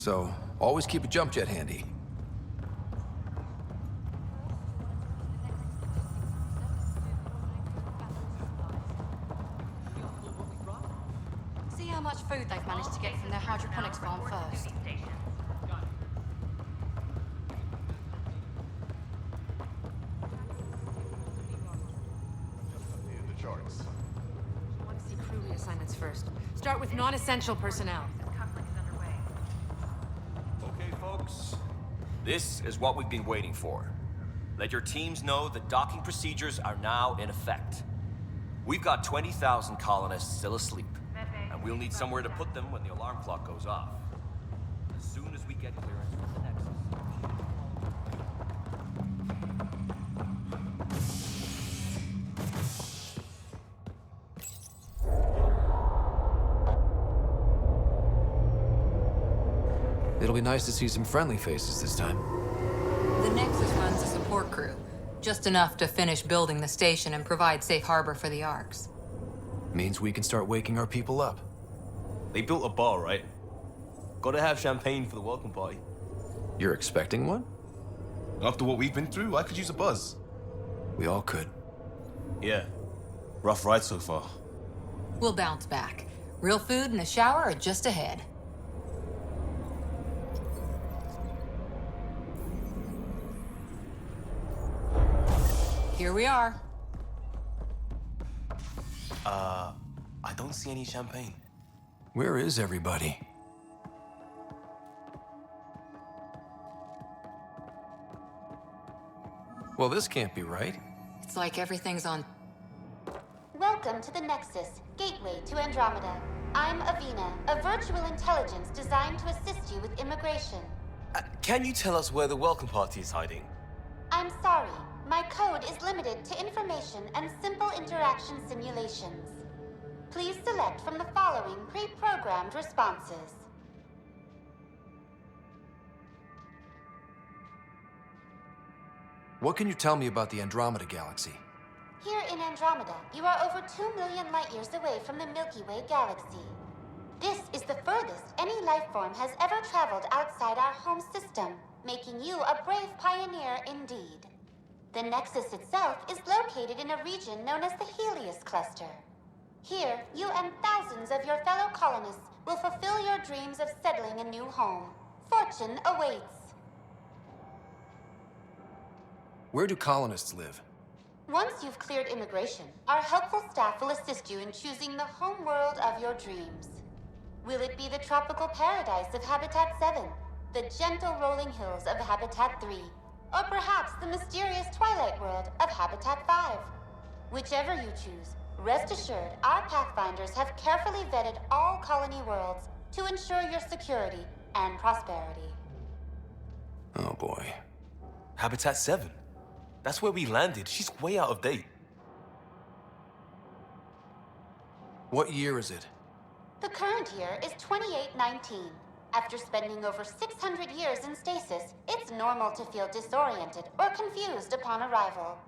So, always keep a jump jet handy. See how much food they've managed to get from their hydroponics farm first. I want to see crew reassignments first. Start with non-essential personnel. Okay, folks. This is what we've been waiting for. Let your teams know that docking procedures are now in effect. We've got 20,000 colonists still asleep, and we'll need somewhere to put them when the alarm clock goes off. As soon as we get clearance from the Nexus. It'll be nice to see some friendly faces this time. The Nexus runs a support crew. Just enough to finish building the station and provide safe harbor for the Arks. Means we can start waking our people up. They built a bar, right? Gotta have champagne for the welcome party. You're expecting one? After what we've been through, I could use a buzz. We all could. Yeah. Rough ride so far. We'll bounce back. Real food and a shower are just ahead. Here we are. I don't see any champagne. Where is everybody? Well, this can't be right. It's like everything's on. Welcome to the Nexus, gateway to Andromeda. I'm Avina, a virtual intelligence designed to assist you with immigration. Can you tell us where the welcome party is hiding? I'm sorry, my code is limited to information and simple interaction simulations. Please select from the following pre-programmed responses. What can you tell me about the Andromeda galaxy? Here in Andromeda, you are over 2 million light-years away from the Milky Way galaxy. This is the furthest any life form has ever traveled outside our home system, making you a brave pioneer indeed. The Nexus itself is located in a region known as the Helios Cluster. Here, you and thousands of your fellow colonists will fulfill your dreams of settling a new home. Fortune awaits. Where do colonists live? Once you've cleared immigration, our helpful staff will assist you in choosing the home world of your dreams. Will it be the tropical paradise of Habitat 7, the gentle rolling hills of Habitat 3, or perhaps the mysterious twilight world of Habitat 5? Whichever you choose, rest assured our Pathfinders have carefully vetted all colony worlds to ensure your security and prosperity. Oh boy. Habitat 7. That's where we landed. She's way out of date. What year is it? The current year is 2819. After spending over 600 years in stasis, it's normal to feel disoriented or confused upon arrival.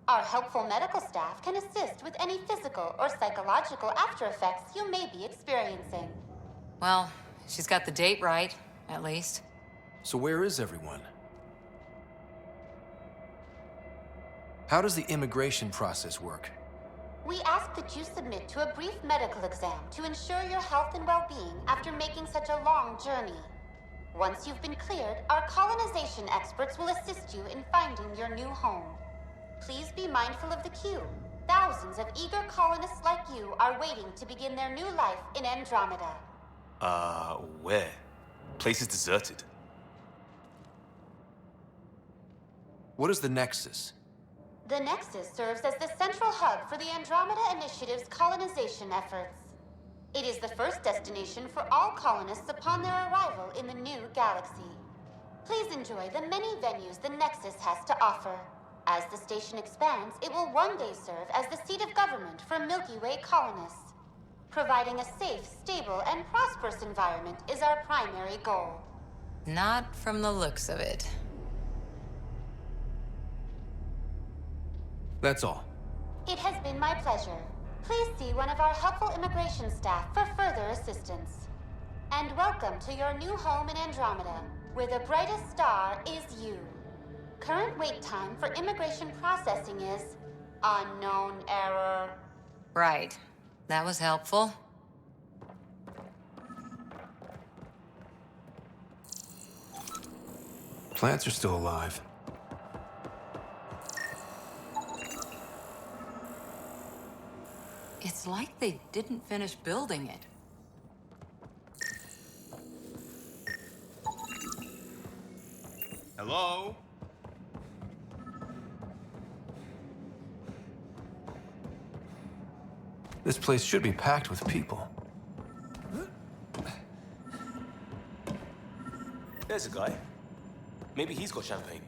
Our helpful medical staff can assist with any physical or psychological after effects you may be experiencing. Well, she's got the date right, at least. So where is everyone? How does the immigration process work? We ask that you submit to a brief medical exam to ensure your health and well-being after making such a long journey. Once you've been cleared, our colonization experts will assist you in finding your new home. Please be mindful of the queue. Thousands of eager colonists like you are waiting to begin their new life in Andromeda. Where? Place is deserted. What is the Nexus? The Nexus serves as the central hub for the Andromeda Initiative's colonization efforts. It is the first destination for all colonists upon their arrival in the new galaxy. Please enjoy the many venues the Nexus has to offer. As the station expands, it will one day serve as the seat of government for Milky Way colonists. Providing a safe, stable, and prosperous environment is our primary goal. Not from the looks of it. That's all. It has been my pleasure. Please see one of our helpful immigration staff for further assistance. and welcome to your new home in Andromeda, where the brightest star is you. Current wait time for immigration processing is unknown error. Right. That was helpful. Plants are still alive. It's like they didn't finish building it. Hello? This place should be packed with people. There's a guy. Maybe he's got champagne.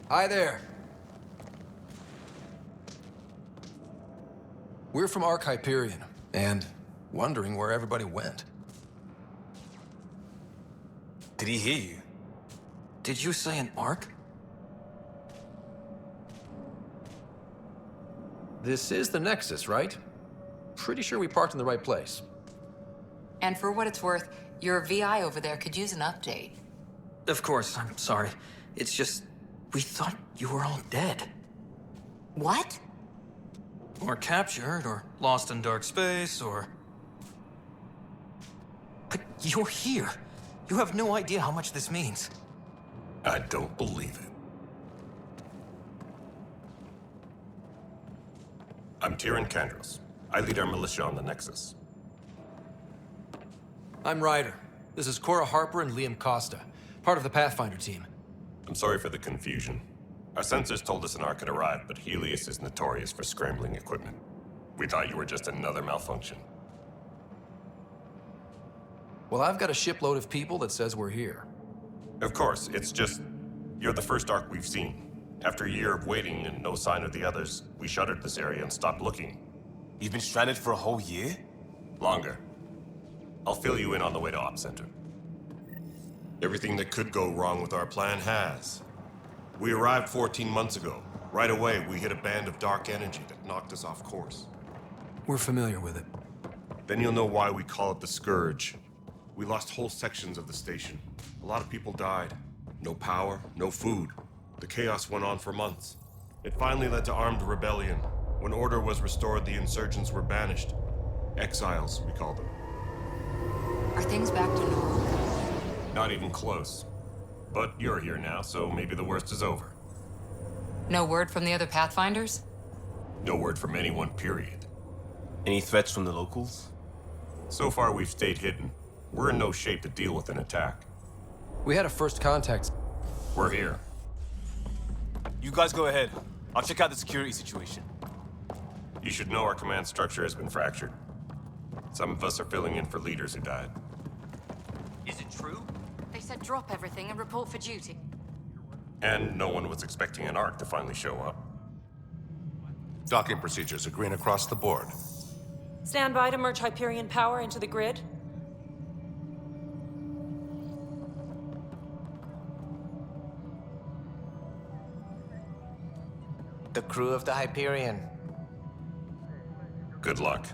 Hi there. We're from Ark Hyperion, and wondering where everybody went. Did he hear you? Did you say an Ark? This is the Nexus, right? Pretty sure we parked in the right place. And for what it's worth, your VI over there could use an update. Of course, I'm sorry. It's just, we thought you were all dead. What? Or captured, or lost in dark space, or... But you're here. You have no idea how much this means. I don't believe it. I'm Tyrion Kandros. I lead our militia on the Nexus. I'm Ryder. This is Cora Harper and Liam Costa, part of the Pathfinder team. I'm sorry for the confusion. Our sensors told us an Ark had arrived, but Helios is notorious for scrambling equipment. We thought you were just another malfunction. Well, I've got a shipload of people that says we're here. Of course, it's just... you're the first Ark we've seen. After a year of waiting and no sign of the others, we shuttered this area and stopped looking. You've been stranded for a whole year? Longer. I'll fill you in on the way to Op Center. Everything that could go wrong with our plan has. We arrived 14 months ago. Right away, we hit a band of dark energy that knocked us off course. We're familiar with it. Then you'll know why we call it the Scourge. We lost whole sections of the station. A lot of people died. No power, no food. The chaos went on for months. It finally led to armed rebellion. When order was restored, the insurgents were banished. Exiles, we call them. Are things back to normal? Not even close. But you're here now, so maybe the worst is over. No word from the other Pathfinders? No word from anyone, period. Any threats from the locals? So far, we've stayed hidden. We're in no shape to deal with an attack. We had a first contact. We're here. You guys go ahead. I'll check out the security situation. You should know our command structure has been fractured. Some of us are filling in for leaders who died. Is it true? They said drop everything and report for duty. And no one was expecting an Ark to finally show up. Docking procedures agreeing across the board. Stand by to merge Hyperion power into the grid. The crew of the Hyperion. Good luck.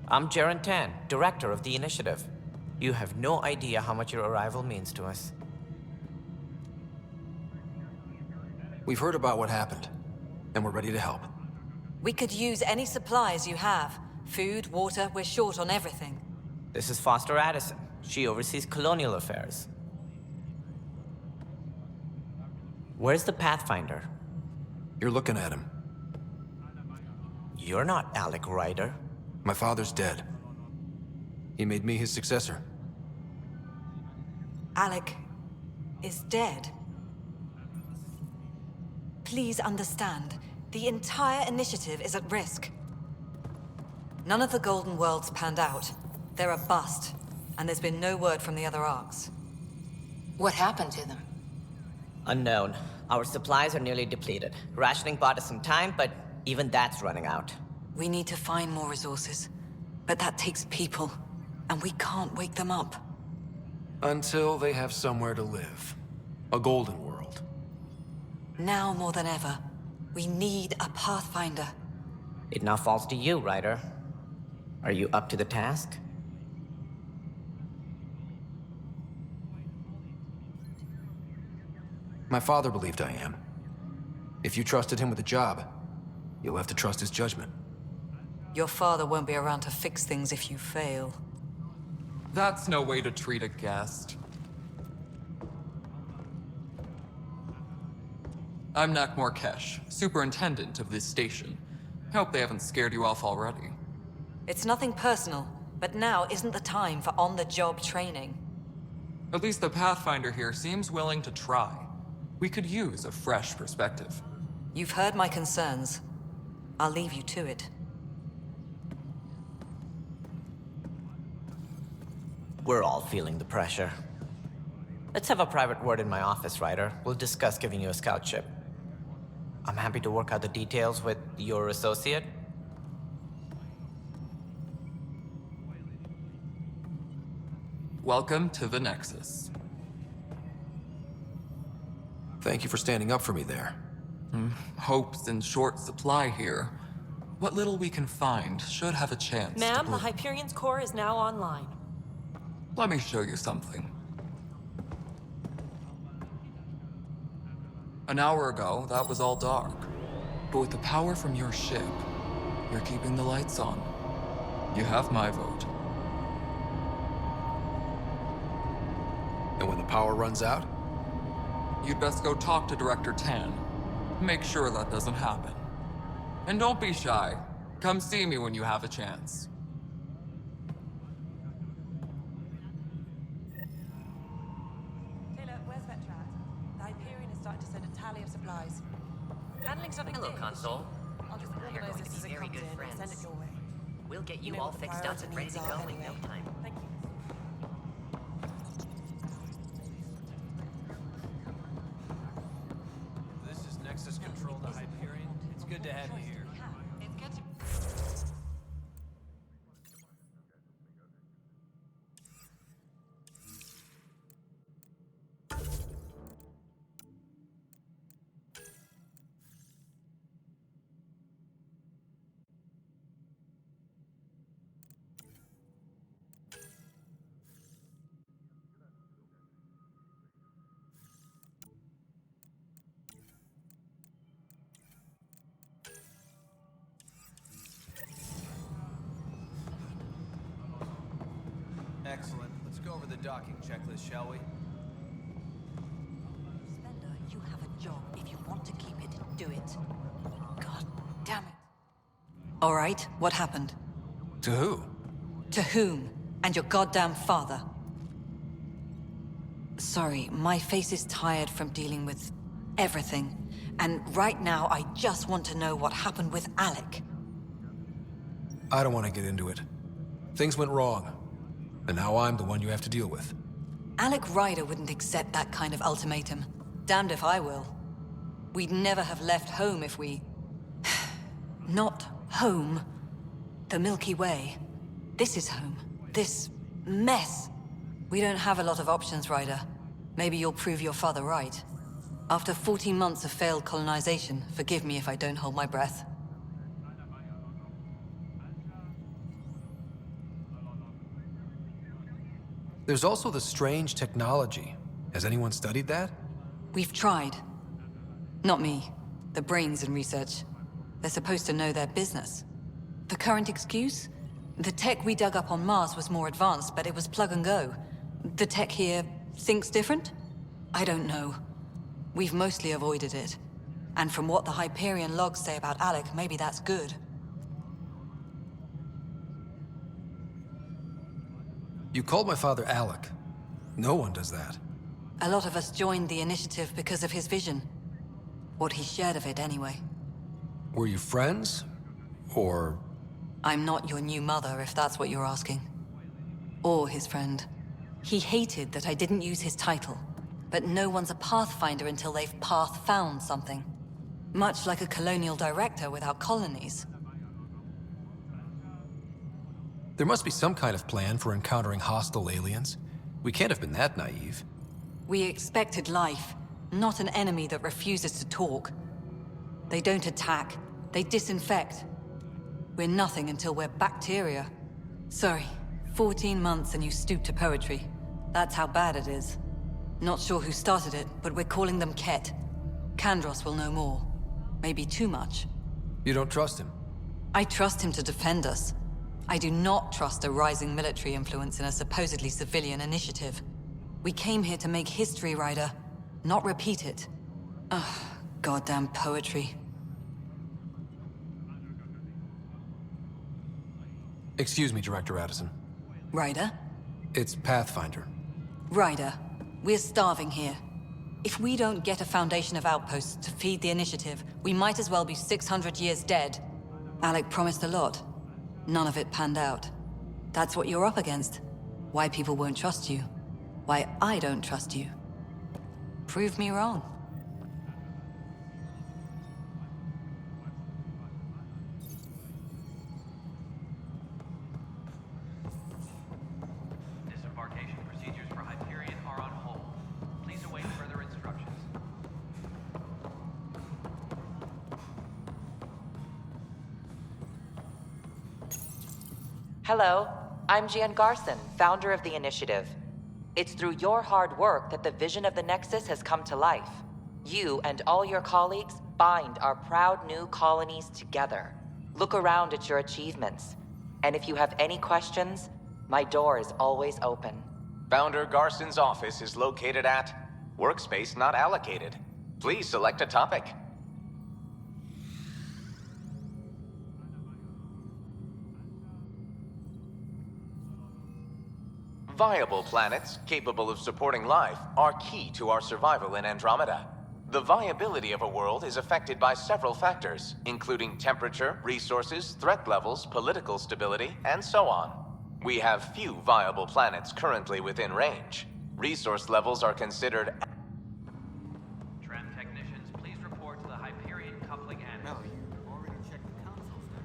I'm Jaren Tan, director of the initiative. You have no idea how much your arrival means to us. We've heard about what happened, and we're ready to help. We could use any supplies you have. Food, water, we're short on everything. This is Foster Addison. She oversees colonial affairs. Where's the Pathfinder? You're looking at him. You're not Alec Ryder. My father's dead. He made me his successor. Alec is dead. Please understand, the entire initiative is at risk. None of the Golden Worlds panned out. They're a bust, and there's been no word from the other arcs. What happened to them? Unknown. Our supplies are nearly depleted. Rationing bought us some time, but even that's running out. We need to find more resources, but that takes people, and we can't wake them up. Until they have somewhere to live. A golden world. Now more than ever, we need a Pathfinder. It now falls to you, Ryder. Are you up to the task? My father believed I am. If you trusted him with a job, you'll have to trust his judgment. Your father won't be around to fix things if you fail. That's no way to treat a guest. I'm Nak Morkesh, superintendent of this station. Hope they haven't scared you off already. It's nothing personal, but now isn't the time for on-the-job training. At least the Pathfinder here seems willing to try. We could use a fresh perspective. You've heard my concerns. I'll leave you to it. We're all feeling the pressure. Let's have a private word in my office, Ryder. We'll discuss giving you a scout ship. I'm happy to work out the details with your associate. Welcome to the Nexus. Thank you for standing up for me there. Hope's in short supply here. What little we can find should have a chance. Ma'am, the Hyperion's core is now online. Let me show you something. An hour ago, that was all dark. But with the power from your ship, you're keeping the lights on. You have my vote. And when the power runs out? You'd best go talk to Director Tan. Make sure that doesn't happen. And don't be shy. Come see me when you have a chance. Taylor, where's Vector at? The Hyperion is starting to send a tally of supplies. Handling something Hello, big. console. I'll just You're organize going to this as be it very comes good in friends. and send it your way. We'll get You you know all what the fixed up priority and ready to needs are go in no anyway. time. Thank you. This is Nexus Control to Hyperion. It's good to have you here. Excellent. Let's go over the docking checklist, shall we? Spender, you have a job. If you want to keep it, do it. God damn it. All right, what happened? To who? To whom? And your goddamn father. Sorry, my face is tired from dealing with everything. And right now, I just want to know what happened with Alec. I don't want to get into it. Things went wrong. And now I'm the one you have to deal with. Alec Ryder wouldn't accept that kind of ultimatum. Damned if I will. We'd never have left home if we... Not home. The Milky Way. This is home. This mess. We don't have a lot of options, Ryder. Maybe you'll prove your father right. After 14 months of failed colonization, forgive me if I don't hold my breath. There's also the strange technology. Has anyone studied that? We've tried. Not me. The brains in research. They're supposed to know their business. The current excuse? The tech we dug up on Mars was more advanced, but it was plug and go. The tech here thinks different? I don't know. We've mostly avoided it. And from what the Hyperion logs say about Alec, maybe that's good. You called my father Alec. No one does that. A lot of us joined the initiative because of his vision. What he shared of it, anyway. Were you friends? Or... I'm not your new mother, if that's what you're asking. Or his friend. He hated that I didn't use his title. But no one's a Pathfinder until they've path-found something. Much like a colonial director without colonies. There must be some kind of plan for encountering hostile aliens. We can't have been that naive. We expected life, not an enemy that refuses to talk. They don't attack, they disinfect. We're nothing until we're bacteria. Sorry, 14 months and you stoop to poetry. That's how bad it is. Not sure who started it, but we're calling them Ket. Kandros will know more. Maybe too much. You don't trust him? I trust him to defend us. I do not trust a rising military influence in a supposedly civilian initiative. We came here to make history, Ryder, not repeat it. Ugh, goddamn poetry. Excuse me, Director Addison. Ryder? It's Pathfinder. Ryder, we're starving here. If we don't get a foundation of outposts to feed the initiative, we might as well be 600 years dead. Alec promised a lot. None of it panned out. That's what you're up against. Why people won't trust you. Why I don't trust you. Prove me wrong. Disembarkation procedures for Hyperion are on hold. Please await further instructions. Hello, I'm Gian Garson, founder of the initiative. It's through your hard work that the vision of the Nexus has come to life. You and all your colleagues bind our proud new colonies together. Look around at your achievements. And if you have any questions, my door is always open. Founder Garson's office is located at Workspace Not Allocated. Please select a topic. Viable planets capable of supporting life are key to our survival in Andromeda. The viability of a world is affected by several factors, including temperature, resources, threat levels, political stability, and so on. We have few viable planets currently within range. Resource levels are considered... Tram technicians, please report to the Hyperion coupling and... No, you already checked the consoles there.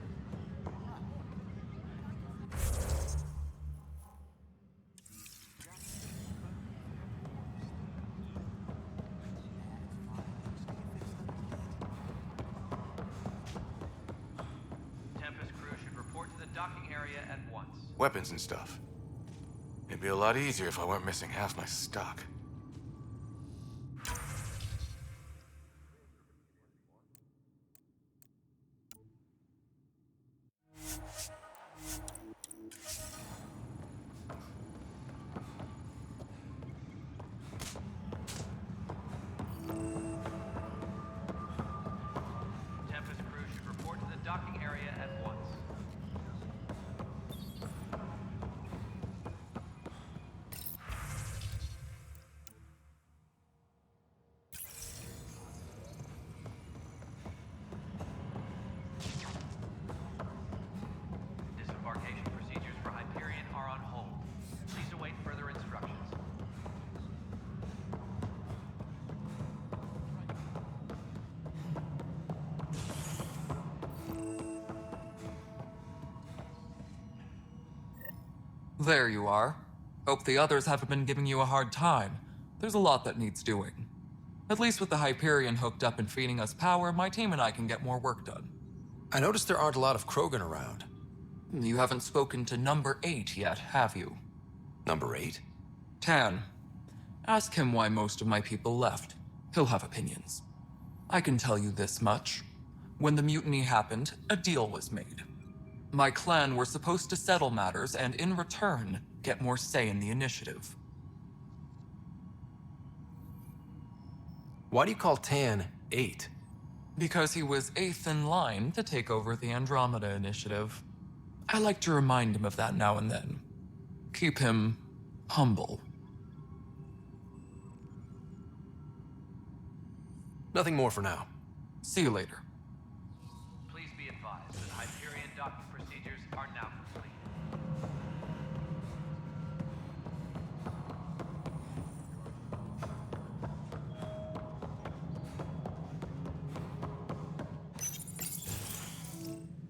Tempest crew should report to the docking area at once. Weapons and stuff. It'd be a lot easier if I weren't missing half my stock. Tempest crew should report to the docking area at once. Disembarkation procedures for Hyperion are on hold. Please await further instructions. There you are. Hope the others haven't been giving you a hard time. There's a lot that needs doing. At least with the Hyperion hooked up and feeding us power, my team and I can get more work done. I noticed there aren't a lot of Krogan around. You haven't spoken to number 8 yet, have you? Number 8? Tan. Ask him why most of my people left. He'll have opinions. I can tell you this much. When the mutiny happened, a deal was made. My clan were supposed to settle matters and, in return, get more say in the initiative. Why do you call Tan 8? Because he was 8th in line to take over the Andromeda initiative. I like to remind him of that now and then. Keep him humble. Nothing more for now. See you later. Please be advised that Hyperion docking procedures are now complete.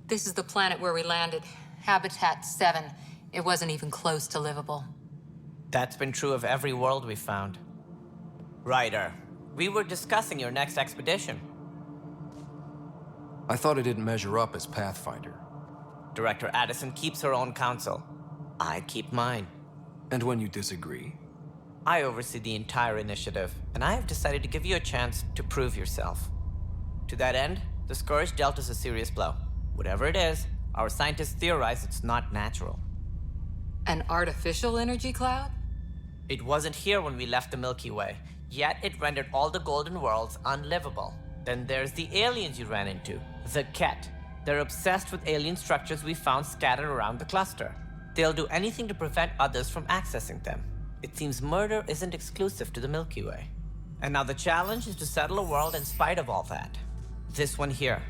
This is the planet where we landed. Habitat 7. It wasn't even close to livable. That's been true of every world we've found. Ryder, we were discussing your next expedition. I thought it didn't measure up as Pathfinder. Director Addison keeps her own counsel. I keep mine. And when you disagree? I oversee the entire initiative, and I have decided to give you a chance to prove yourself. To that end, the Scourge dealt us a serious blow. Whatever it is, our scientists theorize it's not natural. An artificial energy cloud? It wasn't here when we left the Milky Way, yet it rendered all the golden worlds unlivable. Then there's the aliens you ran into, the Ket. They're obsessed with alien structures we found scattered around the cluster. They'll do anything to prevent others from accessing them. It seems murder isn't exclusive to the Milky Way. And now the challenge is to settle a world in spite of all that. This one here.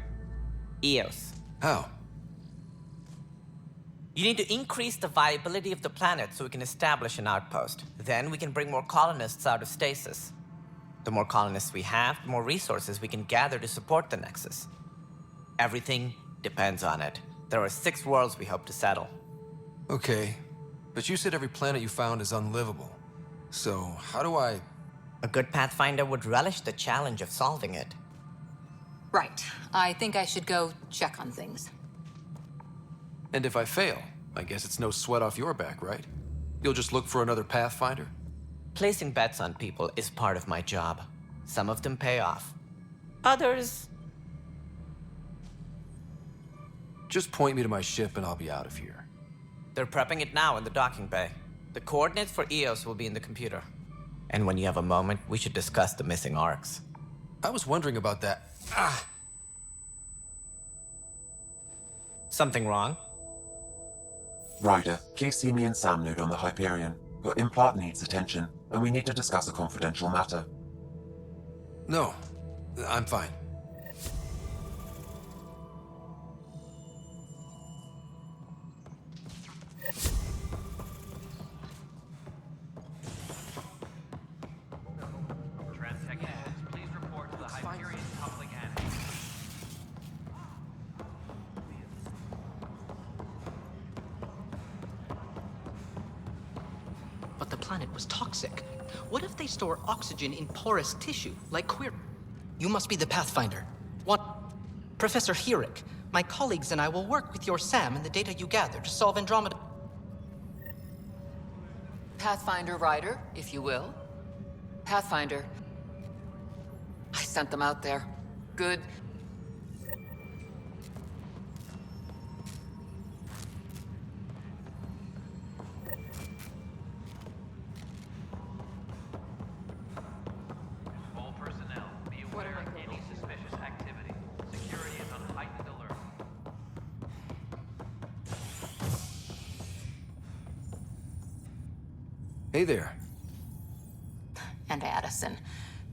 Eos. How? You need to increase the viability of the planet so we can establish an outpost. Then we can bring more colonists out of stasis. The more colonists we have, the more resources we can gather to support the Nexus. Everything depends on it. There are 6 worlds we hope to settle. Okay, but you said every planet you found is unlivable. So, how do I... A good Pathfinder would relish the challenge of solving it. Right. I think I should go check on things. And if I fail, I guess it's no sweat off your back, right? You'll just look for another Pathfinder? Placing bets on people is part of my job. Some of them pay off. Others... Just point me to my ship and I'll be out of here. They're prepping it now in the docking bay. The coordinates for Eos will be in the computer. And when you have a moment, we should discuss the missing arcs. I was wondering about that. Ah! Something wrong? Ryder, please see me and Sam Node on the Hyperion. Your implant needs attention, and we need to discuss a confidential matter. No, I'm fine. Please report to the Hyperion coupling and... But the planet was toxic. What if they store oxygen in porous tissue, like queer? You must be the Pathfinder. What? Professor Herrick, my colleagues and I will work with your Sam and the data you gather to solve Andromeda. Pathfinder Ryder, if you will. Pathfinder. I sent them out there. Good. All personnel, be aware of any suspicious activity. Security is on heightened alert. Hey there. And Addison.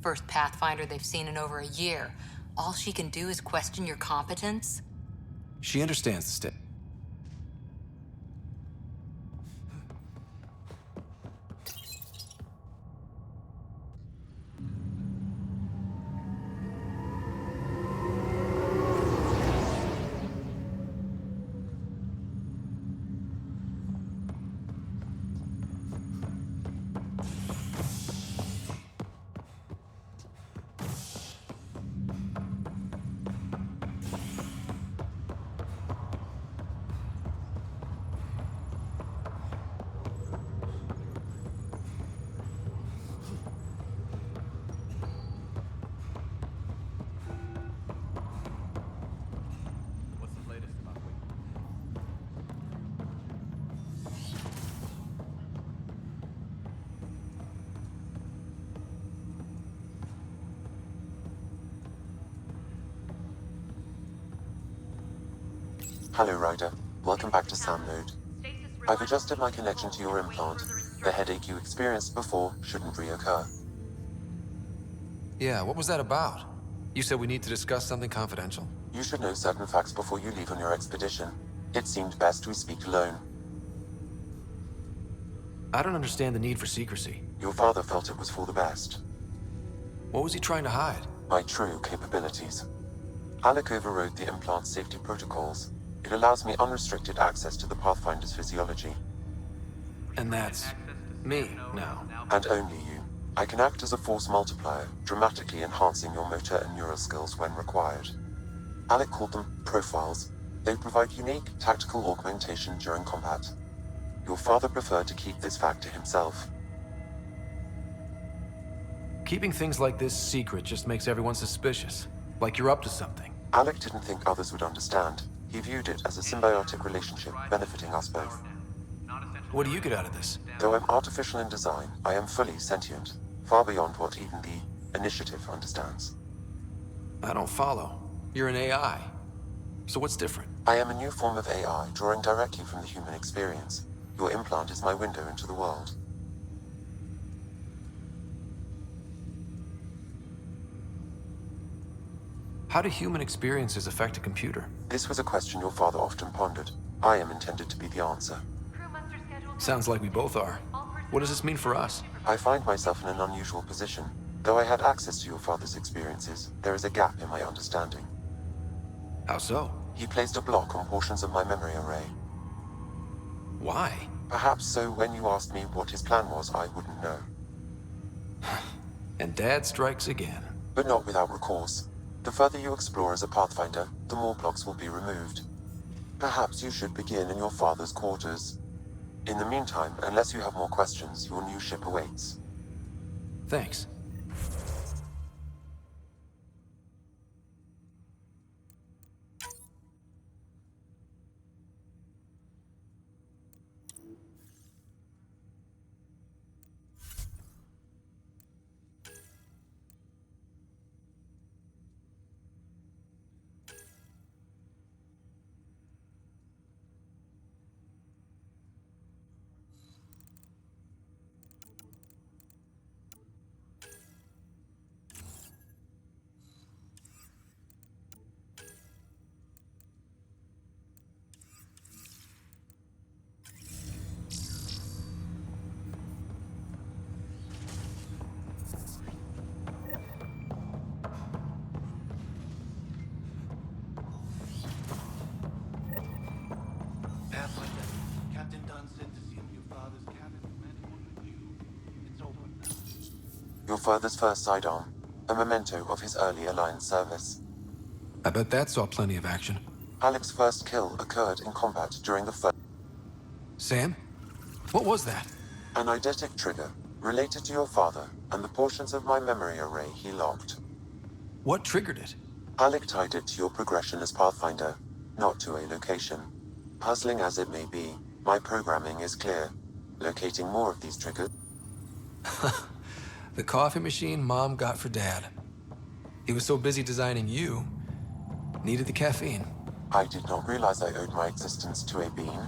First Pathfinder they've seen in over a year. All she can do is question your competence? She understands the step. Hello, Ryder. Welcome back to Sam Node. I've adjusted my connection to your implant. The headache you experienced before shouldn't reoccur. Yeah, what was that about? You said we need to discuss something confidential? You should know certain facts before you leave on your expedition. It seemed best we speak alone. I don't understand the need for secrecy. Your father felt it was for the best. What was he trying to hide? My true capabilities. Alec overrode the implant's safety protocols. It allows me unrestricted access to the Pathfinder's physiology. And that's me now. And only you. I can act as a force multiplier, dramatically enhancing your motor and neural skills when required. Alec called them profiles. They provide unique tactical augmentation during combat. Your father preferred to keep this fact to himself. Keeping things like this secret just makes everyone suspicious. Like you're up to something. Alec didn't think others would understand. He viewed it as a symbiotic relationship benefiting us both. What do you get out of this? Though I'm artificial in design, I am fully sentient, far beyond what even the Initiative understands. I don't follow. You're an AI. So what's different? I am a new form of AI, drawing directly from the human experience. Your implant is my window into the world. How do human experiences affect a computer? This was a question your father often pondered. I am intended to be the answer. Sounds like we both are. What does this mean for us? I find myself in an unusual position. Though I had access to your father's experiences, there is a gap in my understanding. How so? He placed a block on portions of my memory array. Why? Perhaps so when you asked me what his plan was, I wouldn't know. And Dad strikes again. But not without recourse. The further you explore as a Pathfinder, the more blocks will be removed. Perhaps you should begin in your father's quarters. In the meantime, unless you have more questions, your new ship awaits. Thanks. Your father's first sidearm, a memento of his early Alliance service. I bet that saw plenty of action. Alec's first kill occurred in combat during the first... Sam? What was that? An eidetic trigger, related to your father, and the portions of my memory array he locked. What triggered it? Alec tied it to your progression as Pathfinder, not to a location. Puzzling as it may be, my programming is clear. Locating more of these triggers... The coffee machine Mom got for Dad. He was so busy designing you, needed the caffeine. I did not realize I owed my existence to a being.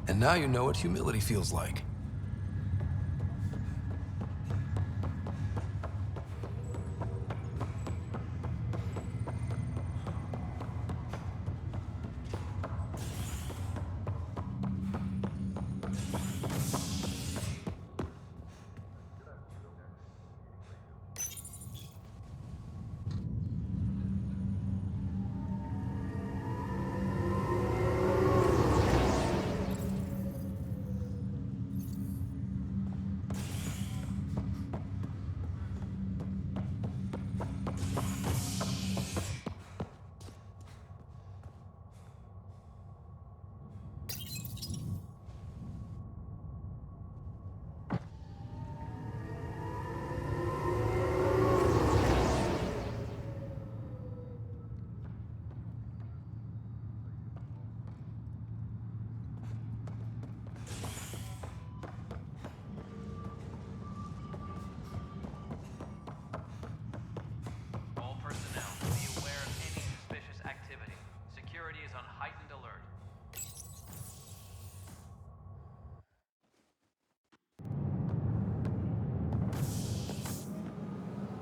And now you know what humility feels like.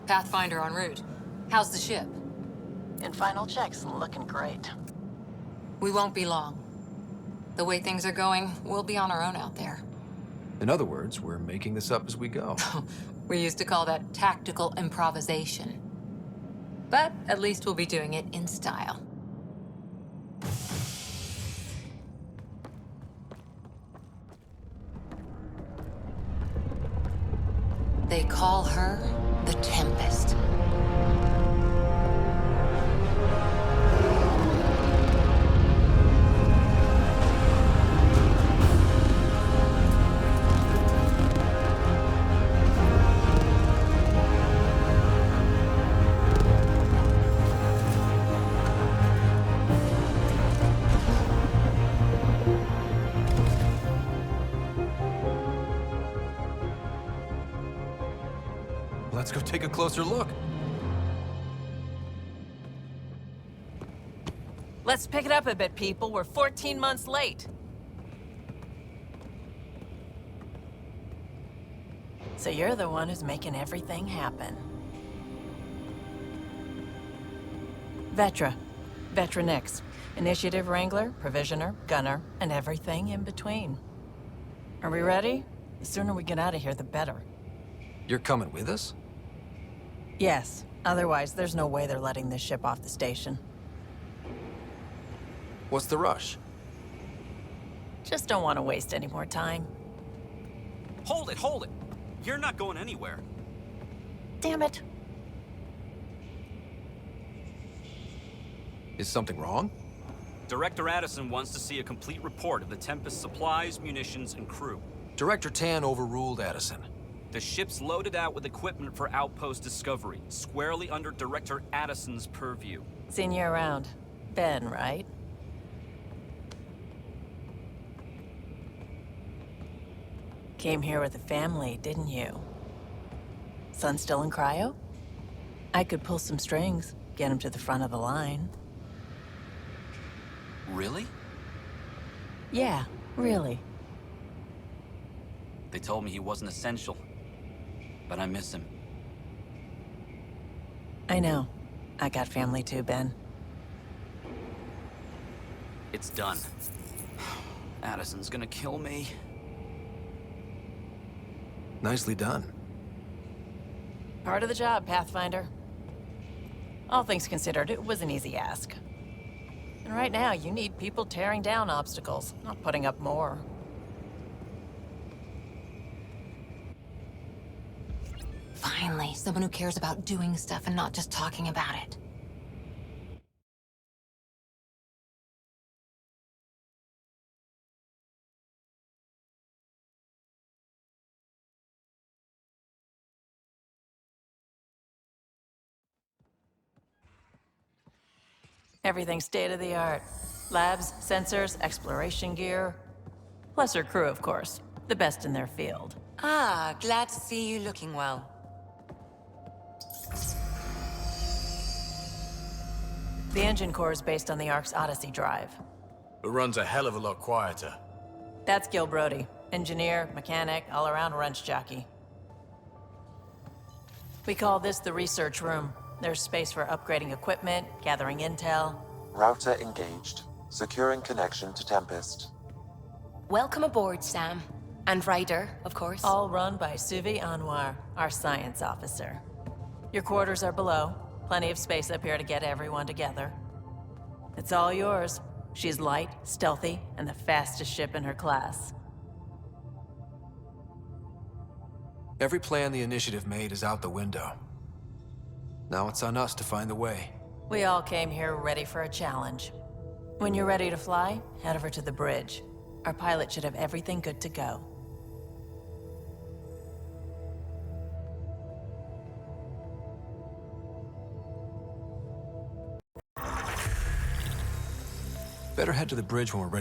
Pathfinder en route. How's the ship? In final checks, looking great. We won't be long. The way things are going, we'll be on our own out there. In other words, we're making this up as we go. We used to call that tactical improvisation. But at least we'll be doing it in style. They call her the Tempest. Let's go take a closer look. Let's pick it up a bit, people. We're 14 months late. So you're the one who's making everything happen. Vetra. Vetronix. Initiative Wrangler, Provisioner, Gunner, and everything in between. Are we ready? The sooner we get out of here, the better. You're coming with us? Yes. Otherwise, there's no way they're letting this ship off the station. What's the rush? Just don't want to waste any more time. Hold it, hold it! You're not going anywhere. Damn it. Is something wrong? Director Addison wants to see a complete report of the Tempest's supplies, munitions, and crew. Director Tan overruled Addison. The ship's loaded out with equipment for outpost discovery, squarely under Director Addison's purview. Seen you around. Ben, right? Came here with a family, didn't you? Son still in cryo? I could pull some strings, get him to the front of the line. Really? Yeah, really. They told me he wasn't essential, but I miss him. I know. I got family too, Ben. It's done. Addison's gonna kill me. Nicely done. Part of the job, Pathfinder. All things considered, it was an easy ask. And right now, you need people tearing down obstacles, not putting up more. Finally, someone who cares about doing stuff and not just talking about it. Everything's state-of-the-art. Labs, sensors, exploration gear. Plus her crew, of course. The best in their field. Ah, glad to see you looking well. The engine core is based on the Ark's Odyssey drive. It runs a hell of a lot quieter. That's Gil Brody. Engineer, mechanic, all-around wrench jockey. We call this the research room. There's space for upgrading equipment, gathering intel. Router engaged. Securing connection to Tempest. Welcome aboard, Sam. And Ryder, of course. All run by Suvi Anwar, our science officer. Your quarters are below. Plenty of space up here to get everyone together. It's all yours. She's light, stealthy, and the fastest ship in her class. Every plan the Initiative made is out the window. Now it's on us to find the way. We all came here ready for a challenge. When you're ready to fly, head over to the bridge. Our pilot should have everything good to go. Better head to the bridge when we're ready.